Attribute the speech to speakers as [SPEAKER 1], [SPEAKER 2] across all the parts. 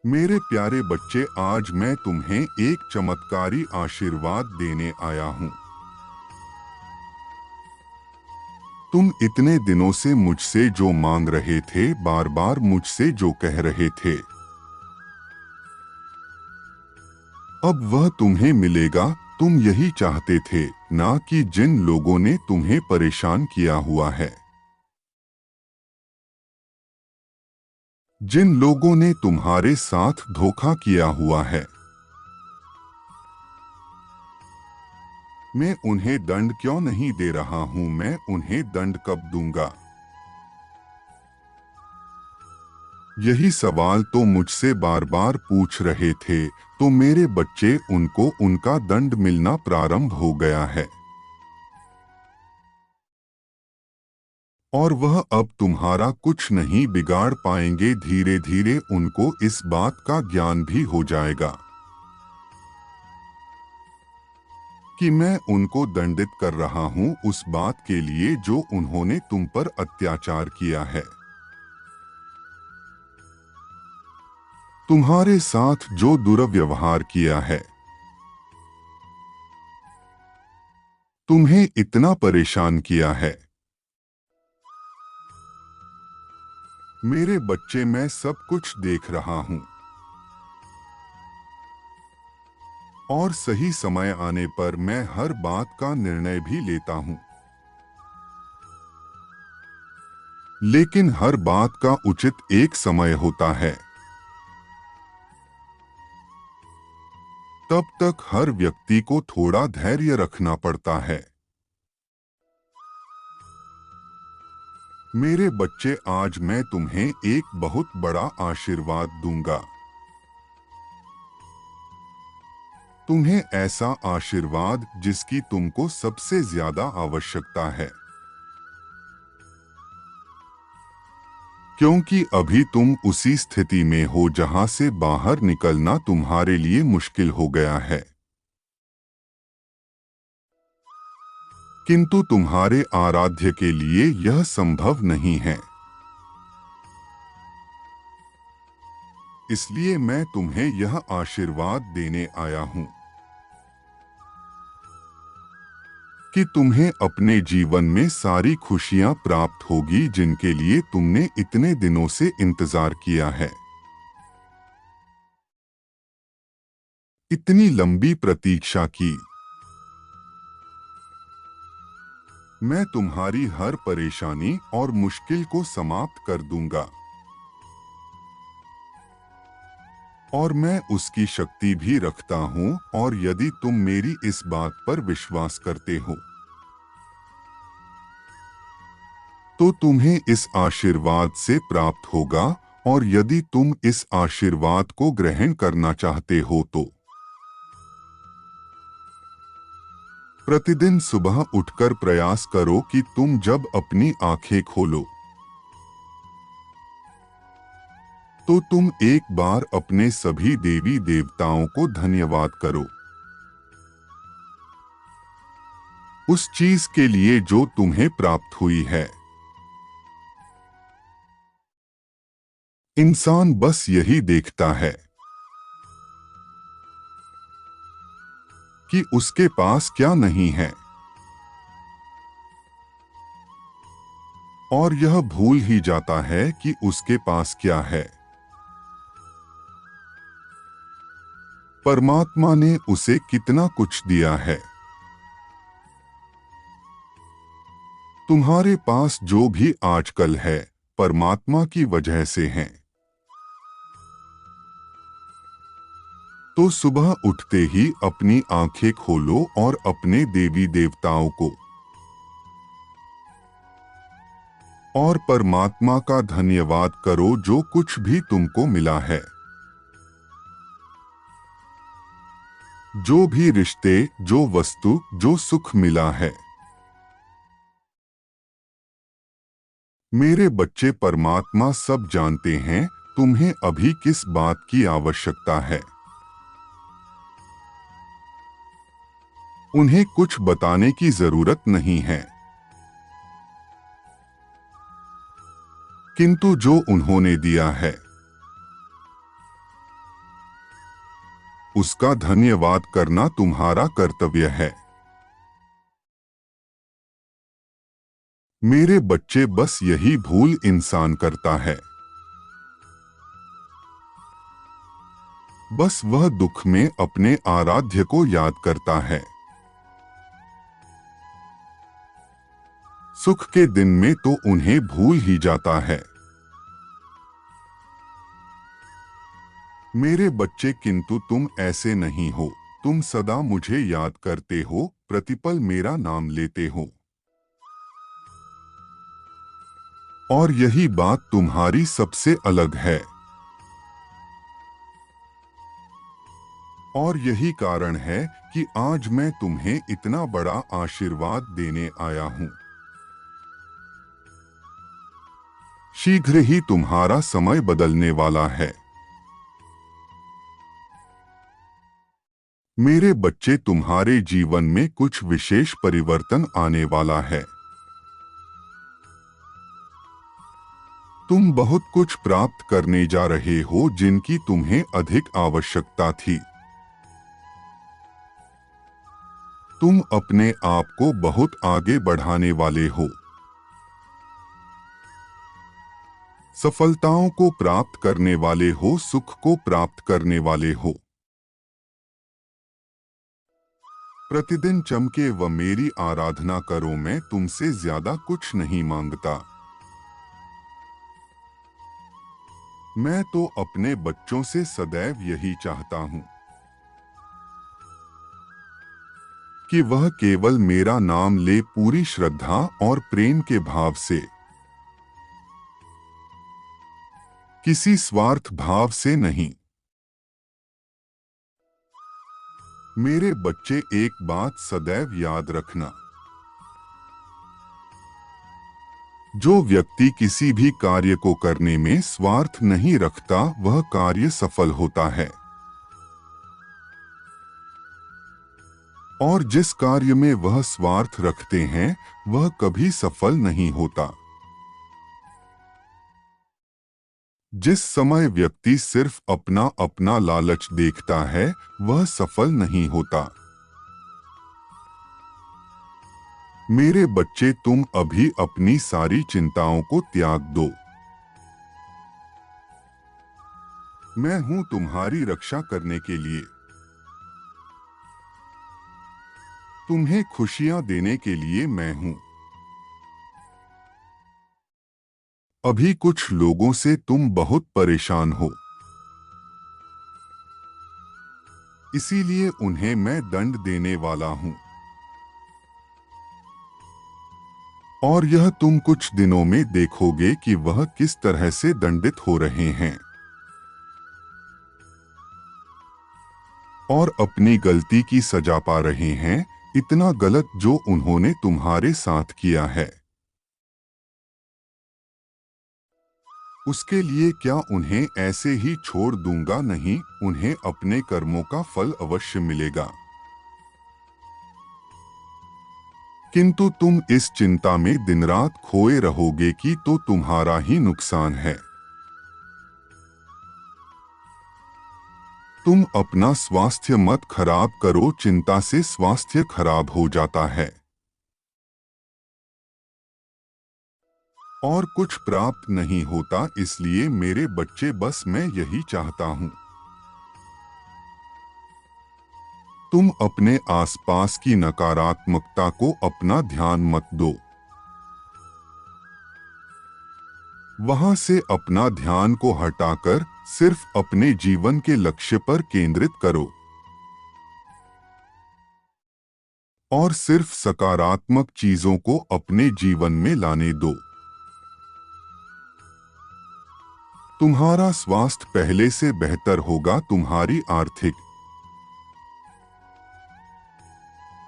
[SPEAKER 1] मेरे प्यारे बच्चे, आज मैं तुम्हें एक चमत्कारी आशीर्वाद देने आया हूँ। तुम इतने दिनों से मुझसे जो मांग रहे थे, बार बार मुझसे जो कह रहे थे, अब वह तुम्हें मिलेगा। तुम यही चाहते थे ना, कि जिन लोगों ने तुम्हें परेशान किया हुआ है, जिन लोगों ने तुम्हारे साथ धोखा किया हुआ है, मैं उन्हें दंड क्यों नहीं दे रहा हूं? मैं उन्हें दंड कब दूंगा? यही सवाल तो मुझसे बार बार पूछ रहे थे। तो मेरे बच्चे, उनको उनका दंड मिलना प्रारंभ हो गया है, और वह अब तुम्हारा कुछ नहीं बिगाड़ पाएंगे। धीरे धीरे उनको इस बात का ज्ञान भी हो जाएगा कि मैं उनको दंडित कर रहा हूं उस बात के लिए जो उन्होंने तुम पर अत्याचार किया है, तुम्हारे साथ जो दुर्व्यवहार किया है, तुम्हें इतना परेशान किया है। मेरे बच्चे, मैं सब कुछ देख रहा हूं, और सही समय आने पर मैं हर बात का निर्णय भी लेता हूं। लेकिन हर बात का उचित एक समय होता है। तब तक हर व्यक्ति को थोड़ा धैर्य रखना पड़ता है। मेरे बच्चे, आज मैं तुम्हें एक बहुत बड़ा आशीर्वाद दूंगा। तुम्हें ऐसा आशीर्वाद जिसकी तुमको सबसे ज्यादा आवश्यकता है, क्योंकि अभी तुम उसी स्थिति में हो जहां से बाहर निकलना तुम्हारे लिए मुश्किल हो गया है। किंतु तुम्हारे आराध्य के लिए यह संभव नहीं है। इसलिए मैं तुम्हें यह आशीर्वाद देने आया हूं कि तुम्हें अपने जीवन में सारी खुशियां प्राप्त होगी जिनके लिए तुमने इतने दिनों से इंतजार किया है। इतनी लंबी प्रतीक्षा की। मैं तुम्हारी हर परेशानी और मुश्किल को समाप्त कर दूंगा, और मैं उसकी शक्ति भी रखता हूं। और यदि तुम मेरी इस बात पर विश्वास करते हो, तो तुम्हें इस आशीर्वाद से प्राप्त होगा। और यदि तुम इस आशीर्वाद को ग्रहण करना चाहते हो, तो प्रतिदिन सुबह उठकर प्रयास करो कि तुम जब अपनी आंखें खोलो, तो तुम एक बार अपने सभी देवी देवताओं को धन्यवाद करो, उस चीज के लिए जो तुम्हें प्राप्त हुई है। इंसान बस यही देखता है कि उसके पास क्या नहीं है, और यह भूल ही जाता है कि उसके पास क्या है। परमात्मा ने उसे कितना कुछ दिया है। तुम्हारे पास जो भी आजकल है, परमात्मा की वजह से है। तो सुबह उठते ही अपनी आंखें खोलो और अपने देवी देवताओं को और परमात्मा का धन्यवाद करो जो कुछ भी तुमको मिला है, जो भी रिश्ते, जो वस्तु, जो सुख मिला है। मेरे बच्चे, परमात्मा सब जानते हैं तुम्हें अभी किस बात की आवश्यकता है। उन्हें कुछ बताने की जरूरत नहीं है, किंतु जो उन्होंने दिया है, उसका धन्यवाद करना तुम्हारा कर्तव्य है। मेरे बच्चे, बस यही भूल इंसान करता है। बस वह दुख में अपने आराध्य को याद करता है। सुख के दिन में तो उन्हें भूल ही जाता है। मेरे बच्चे, किंतु तुम ऐसे नहीं हो। तुम सदा मुझे याद करते हो, प्रतिपल मेरा नाम लेते हो। और यही बात तुम्हारी सबसे अलग है। और यही कारण है कि आज मैं तुम्हें इतना बड़ा आशीर्वाद देने आया हूं। शीघ्र ही तुम्हारा समय बदलने वाला है। मेरे बच्चे, तुम्हारे जीवन में कुछ विशेष परिवर्तन आने वाला है। तुम बहुत कुछ प्राप्त करने जा रहे हो जिनकी तुम्हें अधिक आवश्यकता थी। तुम अपने आप को बहुत आगे बढ़ाने वाले हो। सफलताओं को प्राप्त करने वाले हो, सुख को प्राप्त करने वाले हो। प्रतिदिन चमके व मेरी आराधना करो। मैं तुमसे ज्यादा कुछ नहीं मांगता। मैं तो अपने बच्चों से सदैव यही चाहता हूं कि वह केवल मेरा नाम ले, पूरी श्रद्धा और प्रेम के भाव से, किसी स्वार्थ भाव से नहीं। मेरे बच्चे, एक बात सदैव याद रखना। जो व्यक्ति किसी भी कार्य को करने में स्वार्थ नहीं रखता, वह कार्य सफल होता है। और जिस कार्य में वह स्वार्थ रखते हैं, वह कभी सफल नहीं होता। जिस समय व्यक्ति सिर्फ अपना अपना लालच देखता है, वह सफल नहीं होता। मेरे बच्चे, तुम अभी अपनी सारी चिंताओं को त्याग दो। मैं हूं तुम्हारी रक्षा करने के लिए। तुम्हें खुशियां देने के लिए मैं हूं। अभी कुछ लोगों से तुम बहुत परेशान हो, इसीलिए उन्हें मैं दंड देने वाला हूं। और यह तुम कुछ दिनों में देखोगे कि वह किस तरह से दंडित हो रहे हैं। और अपनी गलती की सजा पा रहे हैं, इतना गलत जो उन्होंने तुम्हारे साथ किया है। उसके लिए क्या उन्हें ऐसे ही छोड़ दूंगा? नहीं, उन्हें अपने कर्मों का फल अवश्य मिलेगा। किंतु तुम इस चिंता में दिन रात खोए रहोगे कि तो तुम्हारा ही नुकसान है। तुम अपना स्वास्थ्य मत खराब करो, चिंता से स्वास्थ्य खराब हो जाता है। और कुछ प्राप्त नहीं होता, इसलिए मेरे बच्चे, बस मैं यही चाहता हूं। तुम अपने आसपास की नकारात्मकता को अपना ध्यान मत दो। वहां से अपना ध्यान को हटाकर सिर्फ अपने जीवन के लक्ष्य पर केंद्रित करो। और सिर्फ सकारात्मक चीजों को अपने जीवन में लाने दो। तुम्हारा स्वास्थ्य पहले से बेहतर होगा, तुम्हारी आर्थिक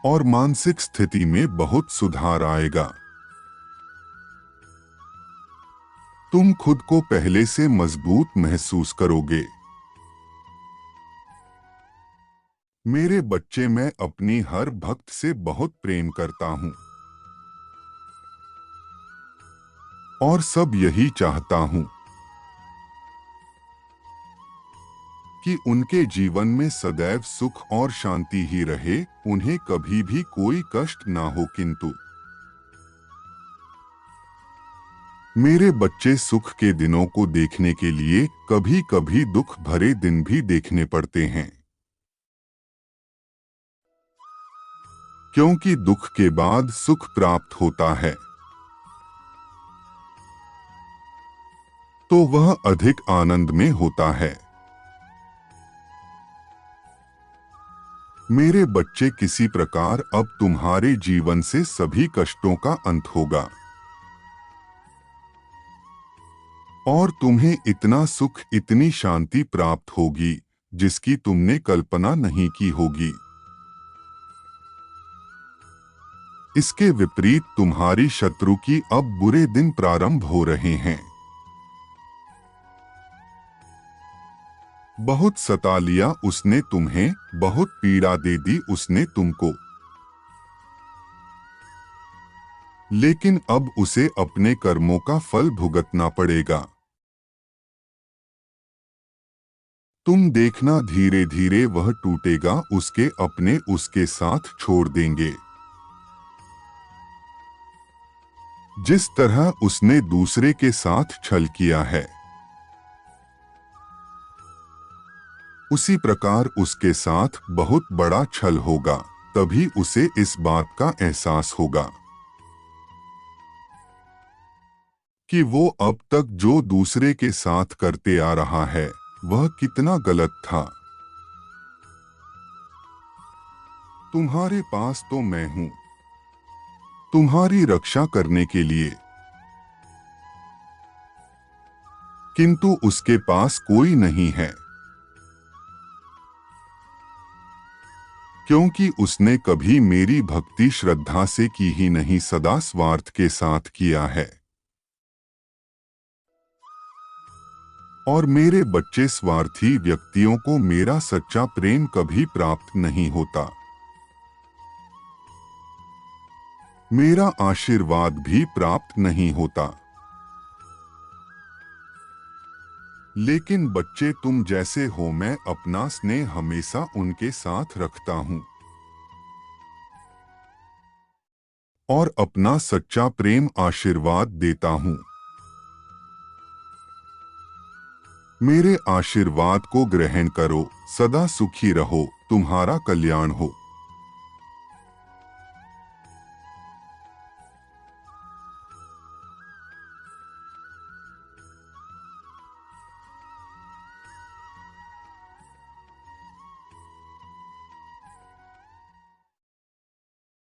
[SPEAKER 1] और मानसिक स्थिति में बहुत सुधार आएगा। तुम खुद को पहले से मजबूत महसूस करोगे। मेरे बच्चे, मैं अपनी हर भक्त से बहुत प्रेम करता हूं और सब यही चाहता हूं कि उनके जीवन में सदैव सुख और शांति ही रहे, उन्हें कभी भी कोई कष्ट ना हो। किंतु मेरे बच्चे सुख के दिनों को देखने के लिए कभी कभी दुख भरे दिन भी देखने पड़ते हैं, क्योंकि दुख के बाद सुख प्राप्त होता है तो वह अधिक आनंद में होता है। मेरे बच्चे, किसी प्रकार अब तुम्हारे जीवन से सभी कष्टों का अंत होगा और तुम्हें इतना सुख, इतनी शांति प्राप्त होगी जिसकी तुमने कल्पना नहीं की होगी। इसके विपरीत तुम्हारी शत्रु की अब बुरे दिन प्रारंभ हो रहे हैं। बहुत सता लिया उसने तुम्हें, बहुत पीड़ा दे दी उसने तुमको, लेकिन अब उसे अपने कर्मों का फल भुगतना पड़ेगा। तुम देखना, धीरे धीरे वह टूटेगा, उसके अपने उसके साथ छोड़ देंगे। जिस तरह उसने दूसरे के साथ छल किया है, उसी प्रकार उसके साथ बहुत बड़ा छल होगा। तभी उसे इस बात का एहसास होगा कि वो अब तक जो दूसरे के साथ करते आ रहा है वह कितना गलत था। तुम्हारे पास तो मैं हूं, तुम्हारी रक्षा करने के लिए, किंतु उसके पास कोई नहीं है, क्योंकि उसने कभी मेरी भक्ति श्रद्धा से की ही नहीं, सदा स्वार्थ के साथ किया है। और मेरे बच्चे, स्वार्थी व्यक्तियों को मेरा सच्चा प्रेम कभी प्राप्त नहीं होता, मेरा आशीर्वाद भी प्राप्त नहीं होता। लेकिन बच्चे, तुम जैसे हो, मैं अपना स्नेह हमेशा उनके साथ रखता हूं और अपना सच्चा प्रेम आशीर्वाद देता हूं। मेरे आशीर्वाद को ग्रहण करो, सदा सुखी रहो, तुम्हारा कल्याण हो।